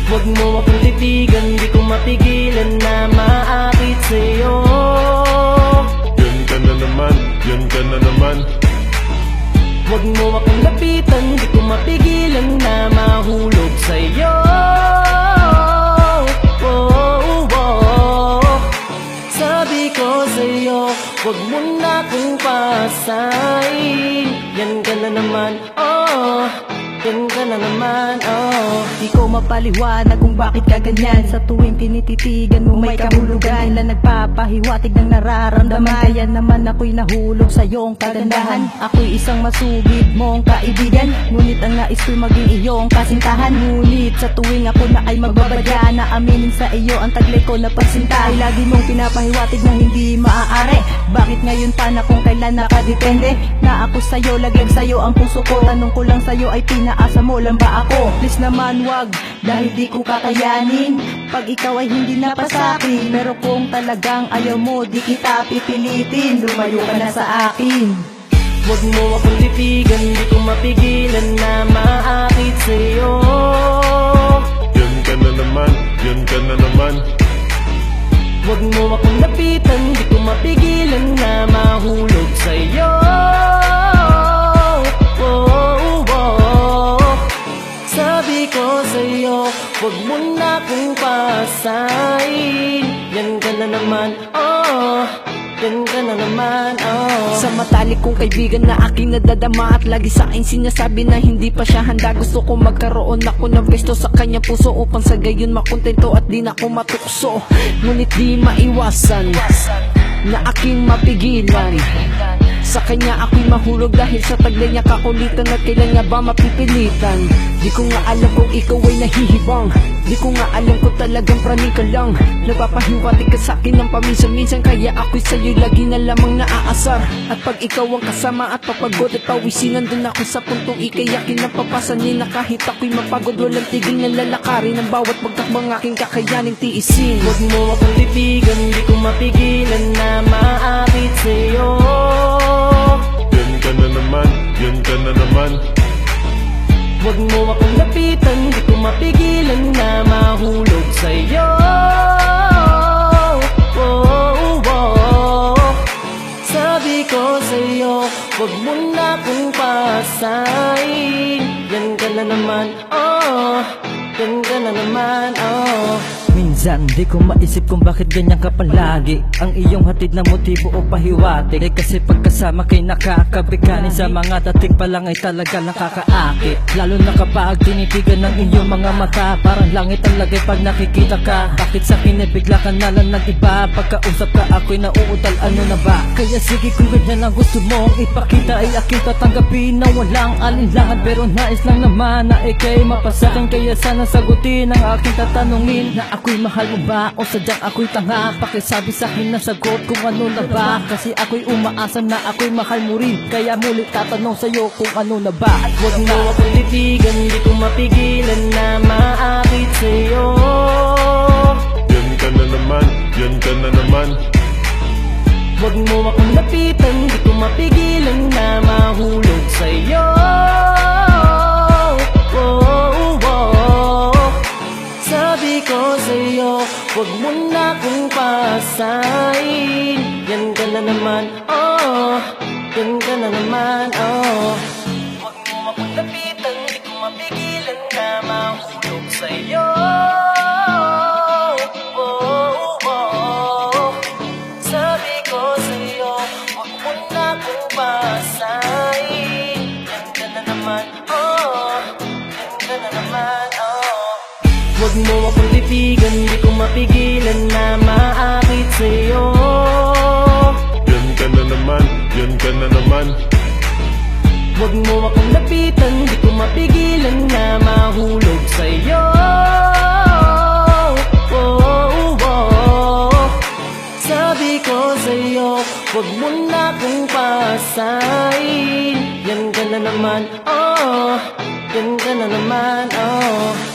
Huwag mo akong titigan, di ko mapigilan na maakit sa'yo. Yan ka na naman, yan ka na naman. Huwag mo akong lapitan, di ko mapigilan na mahulog sa'yo. Oh, oh, oh. Sabi ko sa'yo, huwag mo na akong pasain. Yan ka na naman, oh. Yan ka na naman, oh. Di ko mapaliwanag kung bakit ka ganyan. Sa tuwing tinititigan mo may kahulugan na nagpapahiwatig ng nararamdaman. Kaya naman ako'y nahulog sa iyong kagandahan. Ako'y isang masugid mong kaibigan, ngunit ang nais ko'y maging iyong kasintahan. Ngunit sa tuwing ako na ay magbabadya, na aminin sa iyo ang taglay ko na pagsinta, ay lagi mong pinapahiwatig na hindi maaari. Bakit ngayon pa na kung kailan nakadepende na ako sa'yo, laglag sa'yo ang puso ko. Tanong ko lang sa'yo ay pinaasa mo lang ba ako? Please naman wag, dahil di ko kakayanin pag ikaw ay hindi na pa sa'kin. Pero kung talagang ayaw mo, di kita pipilitin, lumayo ka na sa akin. Huwag mo akong titigan, di ko mapigilan na maakit sa'yo. Yan ka na naman, yan ka na naman. Huwag mo akong lapitan, di ko mapigilan na mahulog sa'yo. Oh, oh, oh. Sabi ko sa'yo, huwag mo na akong pasain. Yan ka na naman, oh. Yan ka na naman, oh. Sa matalik kong kaibigan na aking nadadama, at lagi sa akin sinasabi na hindi pa siya handa. Gusto kong magkaroon ako ng pwesto sa kanyang puso, upang sa gayon makontento at di na ako matukso. Ngunit di maiwasan na aking mapigilan. Sa kanya ako'y mahulog dahil sa taglay niya kakulitan, at kailan nga ba mapipilitan? Di ko nga alam kung ikaw ay nahihibang, di ko nga alam kung talagang praning ka lang. Nagpapahiwatig ka sa'kin ng paminsan-minsan, kaya ako'y sa'yo'y lagi na lamang naaasar. At pag ikaw ang kasama at papagod at pawisin, nandun ako sa puntong ikayakin na papasanin, na kahit ako'y mapagod walang tigil na lalakarin ang bawat pagtakbang aking kakayaning tiisin. Huwag mo akong titigan, di ko mapigilan na maakit sa'yo. Yan ka na naman, yan ka na naman. Huwag mo akong lapitan, di ko mapigilan na mahulog sa'yo. Oh, oh, oh. Sabi ko sa'yo, huwag mo na akong pasain. Yan ka na naman, oh. Yan ka na naman, oh. Minsan di ko maisip kung bakit ganyan ka palagi. Ang iyong hatid na motibo o pahiwatig ay kasi pagkasama kay nakakabigani. Sa mga dating pa lang ay talaga nakakaakit, lalo na kapag tinitigan ng iyong mga mata. Parang langit ang lagay pag nakikita ka. Bakit sa akin ay bigla ka na lang nag-iba? Pagkausap ka ako'y nauutal, ano na ba? Kaya sige kung ganyan ang gusto mong ipakita, ay aking tatanggapin na walang alinlangan. Pero nais lang naman na ikay mapasakin, kaya sana sagutin ang aking tatanungin. Na ako'y mahal mo ba o sadyang ako'y tanga? Pakisabi sa'kin na sagot kung ano na ba, kasi ako'y umaasa na ako'y mahal mo rin. Kaya mulit tatanong sa'yo kung ano na ba. Huwag mo akong titigan, di ko mapigilan na maakit sa'yo. Yan ka na naman, yan ka na naman. Huwag mo akong lapitan, di ko mapigilan na mahulog sa'yo. Oh, oh, oh. Sabi ko sa'yo, huwag mo na akong pasain. Yan ka na naman, oh. Yan ka na naman, oh. Huwag mo akong lapitan, di ko mapigilan na mahulog sa'yo. Oh, oh, oh. Sabi ko sa'yo, huwag mo na akong pasain. Yan ka na naman, oh. Yan ka na naman, oh. Huwag mo akong titigan, di ko mapigilan na maakit sa'yo. Yan ka na naman, yan ka na naman. Huwag mo akong lapitan, di ko mapigilan na mahulog sa'yo. Oh, oh, oh. Sabi ko sa'yo, huwag mo na akong pasain. Yan ka na naman, oh. Yan ka na naman, oh.